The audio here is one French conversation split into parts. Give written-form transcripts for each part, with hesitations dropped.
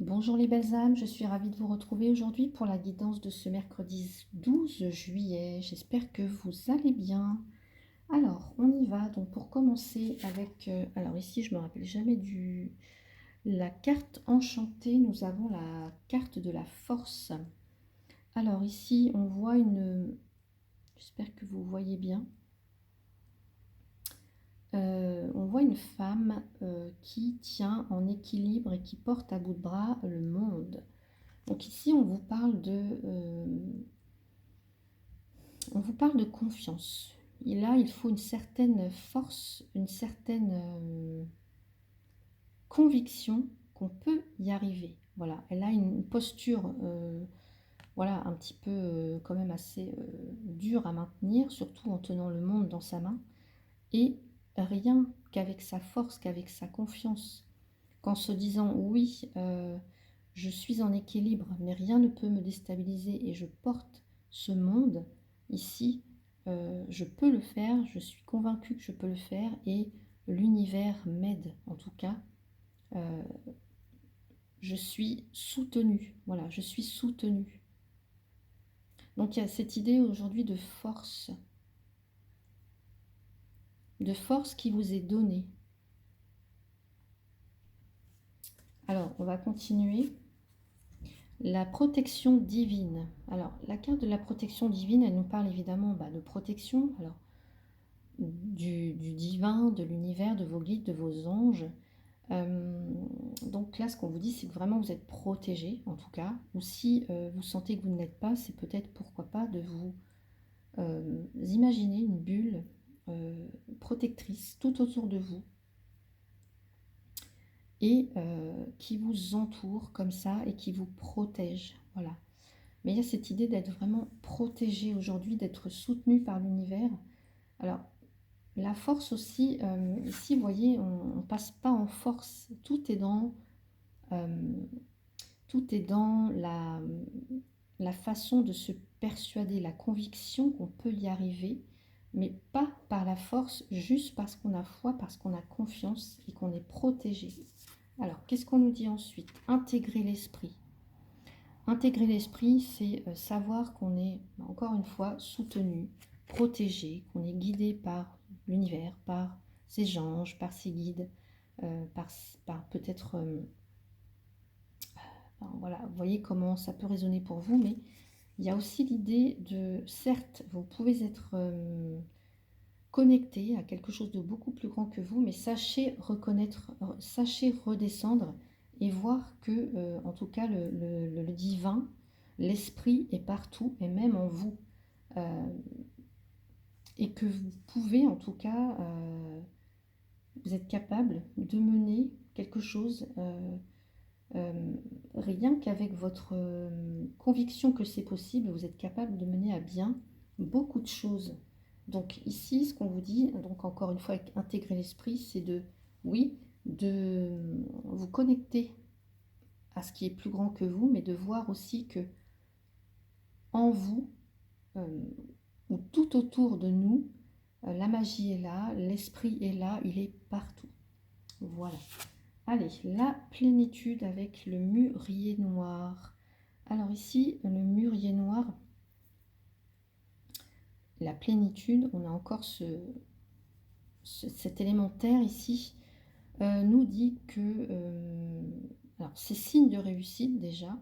Bonjour les belles âmes, je suis ravie de vous retrouver aujourd'hui pour la guidance de ce mercredi 12 juillet. J'espère que vous allez bien. Alors, on y va. Donc pour commencer avec... alors ici, je me rappelle jamais la carte enchantée. Nous avons la carte de la force. Alors ici, on voit une... J'espère que vous voyez bien. On voit une femme qui tient en équilibre et qui porte à bout de bras le monde. Donc ici, on vous parle de confiance. Et là, il faut une certaine force, une certaine conviction qu'on peut y arriver. Voilà, elle a une posture, voilà, un petit peu quand même assez dure à maintenir, surtout en tenant le monde dans sa main. Et rien qu'avec sa force, qu'avec sa confiance, qu'en se disant oui, je suis en équilibre, mais rien ne peut me déstabiliser et je porte ce monde ici, je peux le faire, je suis convaincue que je peux le faire et l'univers m'aide en tout cas. euh, je suis soutenue, voilà, je suis soutenue. Donc il y a cette idée aujourd'hui de force qui vous est donnée. Alors, on va continuer. La protection divine. Alors, la carte de la protection divine, elle nous parle évidemment de protection, alors du divin, de l'univers, de vos guides, de vos anges. Euh, donc là, ce qu'on vous dit, c'est que vraiment vous êtes protégé, en tout cas. Ou si vous sentez que vous ne l'êtes pas, c'est peut-être, pourquoi pas, de vous imaginer une bulle protectrice tout autour de vous et qui vous entoure comme ça et qui vous protège. Voilà. Mais il y a cette idée d'être vraiment protégé aujourd'hui, d'être soutenu par l'univers. Alors, la force aussi, ici, vous voyez, on ne passe pas en force. Euh, tout est dans la façon de se persuader, la conviction qu'on peut y arriver, mais pas par la force, juste parce qu'on a foi, parce qu'on a confiance et qu'on est protégé. Alors, qu'est-ce qu'on nous dit ensuite? Intégrer l'esprit. Intégrer l'esprit, c'est savoir qu'on est, encore une fois, soutenu, protégé, qu'on est guidé par l'univers, par ses anges, par ses guides, par peut-être... voilà, vous voyez comment ça peut résonner pour vous, mais il y a aussi l'idée de, certes, vous pouvez être connecté à quelque chose de beaucoup plus grand que vous, mais sachez reconnaître, sachez redescendre et voir que, en tout cas, le divin, l'esprit est partout et même en vous. Euh, et que vous pouvez, en tout cas, vous êtes capable de mener quelque chose, rien qu'avec votre conviction que c'est possible, vous êtes capable de mener à bien beaucoup de choses. Donc ici, ce qu'on vous dit, donc encore une fois, avec intégrer l'esprit, c'est de, oui, de vous connecter à ce qui est plus grand que vous, mais de voir aussi que en vous, euh, ou tout autour de nous, la magie est là, l'esprit est là, il est partout. Voilà. Allez, la plénitude avec le mûrier noir. Alors ici, le mûrier noir, la plénitude, on a encore cet élémentaire ici, nous dit que, alors c'est signe de réussite déjà,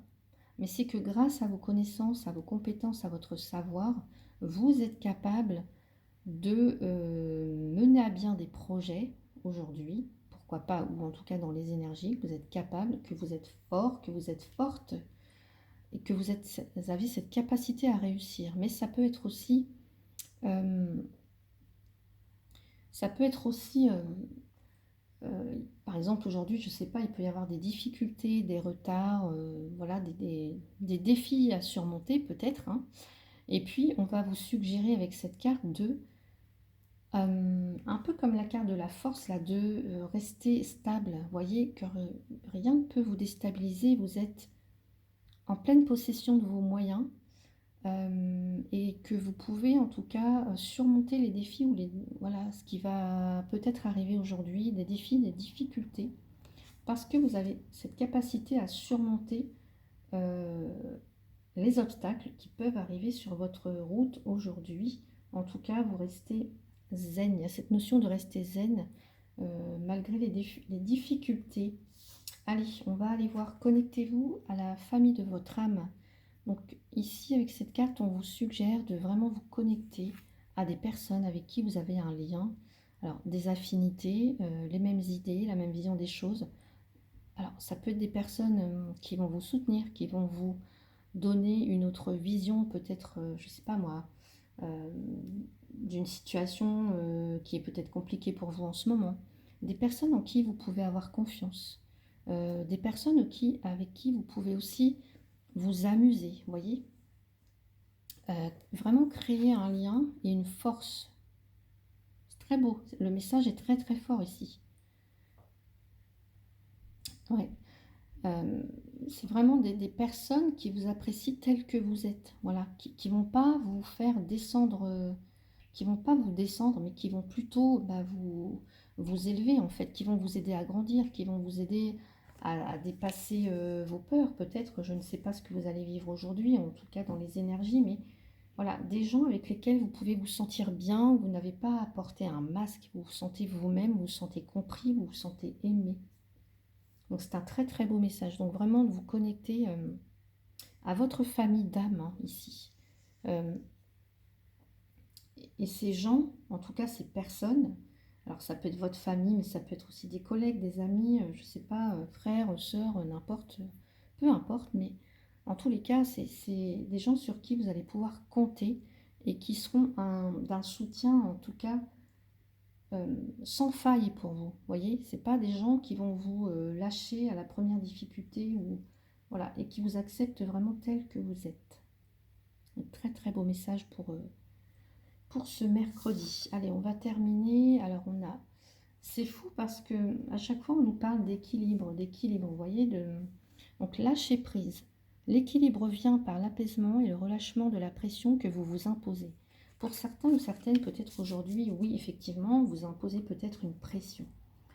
mais c'est que grâce à vos connaissances, à vos compétences, à votre savoir, vous êtes capable de mener à bien des projets aujourd'hui, pourquoi pas, ou en tout cas dans les énergies, que vous êtes capable, que vous êtes fort, que vous êtes forte, et que vous avez cette capacité à réussir. Mais euh, ça peut être aussi par exemple aujourd'hui, je ne sais pas, il peut y avoir des difficultés, des retards, voilà, des défis à surmonter peut-être, hein. Et puis, on va vous suggérer avec cette carte un peu comme la carte de la force, là, de rester stable. Vous voyez que rien ne peut vous déstabiliser, vous êtes en pleine possession de vos moyens et que vous pouvez en tout cas surmonter les défis ou voilà, ce qui va peut-être arriver aujourd'hui, des défis, des difficultés, parce que vous avez cette capacité à surmonter les obstacles qui peuvent arriver sur votre route aujourd'hui. En tout cas, vous restez zen. Il y a cette notion de rester zen malgré les difficultés. Allez, on va aller voir. Connectez-vous à la famille de votre âme. Donc ici, avec cette carte, on vous suggère de vraiment vous connecter à des personnes avec qui vous avez un lien. Alors, des affinités, les mêmes idées, la même vision des choses. Alors, ça peut être des personnes qui vont vous soutenir, qui vont vous donner une autre vision, peut-être, je ne sais pas moi, euh, d'une situation qui est peut-être compliquée pour vous en ce moment. Des personnes en qui vous pouvez avoir confiance. Des personnes avec qui vous pouvez aussi vous amuser, vous voyez. Vraiment créer un lien et une force. C'est très beau. Le message est très très fort ici. Ouais. Euh, c'est vraiment des personnes qui vous apprécient telles que vous êtes. Voilà. Qui vont pas vous faire descendre, qui vont pas vous descendre, mais qui vont plutôt vous élever en fait, qui vont vous aider à grandir, qui vont vous aider à dépasser vos peurs peut-être. Je ne sais pas ce que vous allez vivre aujourd'hui, en tout cas dans les énergies, mais voilà, des gens avec lesquels vous pouvez vous sentir bien, vous n'avez pas à porter un masque, vous vous sentez vous-même, vous vous sentez compris, vous vous sentez aimé. Donc c'est un très très beau message. Donc vraiment de vous connecter à votre famille d'âme hein, ici. Euh, et ces gens, en tout cas ces personnes, alors ça peut être votre famille, mais ça peut être aussi des collègues, des amis, je ne sais pas, frères, sœurs, n'importe, peu importe, mais en tous les cas, c'est des gens sur qui vous allez pouvoir compter et qui seront d'un soutien, en tout cas, sans faille pour vous. Vous voyez, c'est pas des gens qui vont vous lâcher à la première difficulté ou voilà, et qui vous acceptent vraiment tel que vous êtes. Un très très beau message pour ce mercredi. Allez, on va terminer. Alors on a, c'est fou parce que à chaque fois on nous parle d'équilibre. Vous voyez, donc lâcher prise. L'équilibre vient par l'apaisement et le relâchement de la pression que vous vous imposez. Pour certains ou certaines, peut-être aujourd'hui, oui, effectivement, vous imposez peut-être une pression.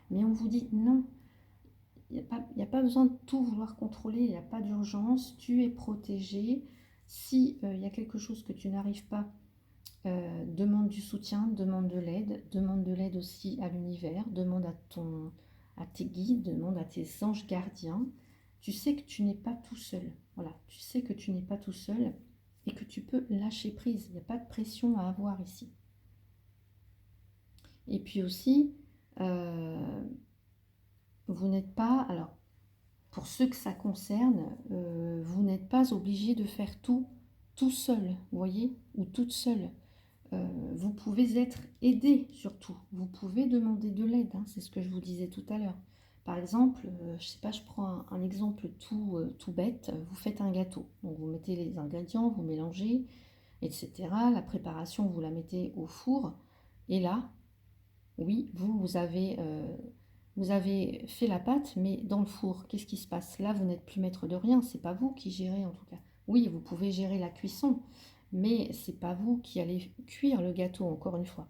Mais on vous dit non, il n'y a pas besoin de tout vouloir contrôler, il n'y a pas d'urgence, tu es protégé. Si il y a quelque chose que tu n'arrives pas, demande du soutien, demande de l'aide aussi à l'univers, demande à tes guides, demande à tes anges gardiens. Tu sais que tu n'es pas tout seul. Voilà, tu sais que tu n'es pas tout seul et que tu peux lâcher prise. Il n'y a pas de pression à avoir ici. Et puis aussi, vous n'êtes pas, alors pour ceux que ça concerne, vous n'êtes pas obligé de faire tout seul, vous voyez, ou toute seule. Vous pouvez être aidé surtout. Vous pouvez demander de l'aide, hein, c'est ce que je vous disais tout à l'heure. Par exemple, je ne sais pas, je prends un exemple tout bête. Vous faites un gâteau. Donc vous mettez les ingrédients, vous mélangez, etc. La préparation, vous la mettez au four. Et là, oui, vous avez fait la pâte, mais dans le four, qu'est-ce qui se passe? Là, vous n'êtes plus maître de rien. C'est pas vous qui gérez en tout cas. Oui, vous pouvez gérer la cuisson, mais c'est pas vous qui allez cuire le gâteau, encore une fois.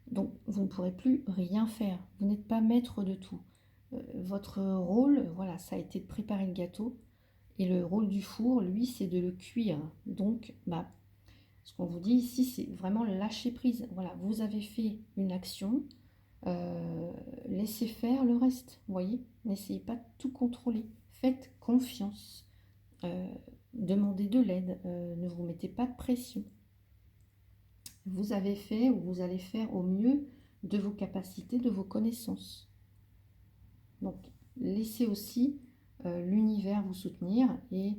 Donc, vous ne pourrez plus rien faire. Vous n'êtes pas maître de tout. Votre rôle, voilà, ça a été de préparer le gâteau. Et le rôle du four, lui, c'est de le cuire. Donc, ce qu'on vous dit ici, c'est vraiment lâcher prise. Voilà, vous avez fait une action, laissez faire le reste. Vous voyez, n'essayez pas de tout contrôler. Faites confiance. Demandez de l'aide. Ne vous mettez pas de pression. Vous avez fait ou vous allez faire au mieux de vos capacités, de vos connaissances. Donc, laissez aussi l'univers vous soutenir et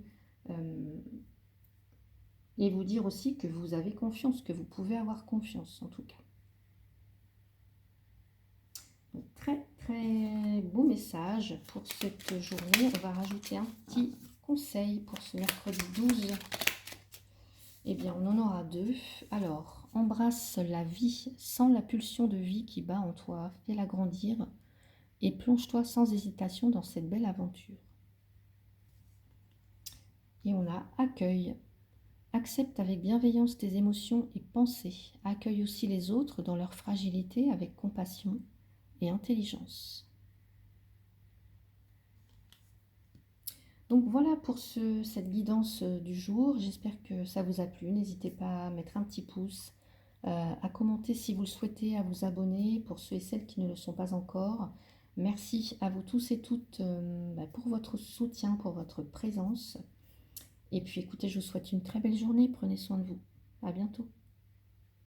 vous dire aussi que vous avez confiance, que vous pouvez avoir confiance en tout cas. Donc, très très beau message pour cette journée. On va rajouter un petit conseil pour ce mercredi 12. Eh bien, on en aura deux. Alors, embrasse la vie sans la pulsion de vie qui bat en toi. Fais-la grandir et plonge-toi sans hésitation dans cette belle aventure. Et on a accueille. Accepte avec bienveillance tes émotions et pensées. Accueille aussi les autres dans leur fragilité avec compassion et intelligence. Donc voilà pour cette guidance du jour. J'espère que ça vous a plu. N'hésitez pas à mettre un petit pouce, à commenter si vous le souhaitez, à vous abonner pour ceux et celles qui ne le sont pas encore. Merci à vous tous et toutes pour votre soutien, pour votre présence. Et puis écoutez, je vous souhaite une très belle journée. Prenez soin de vous. À bientôt.